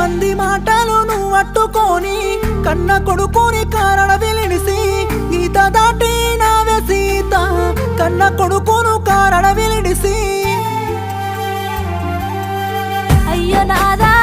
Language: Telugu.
మంది మాటలు నువ్వు అట్టుకొని కన్న కొడుకుని కారణ వెలిడిసి గీత దాటి నావే సీత కన్న కొడుకును కారణ వెలిడిసి అయ్యో నాదా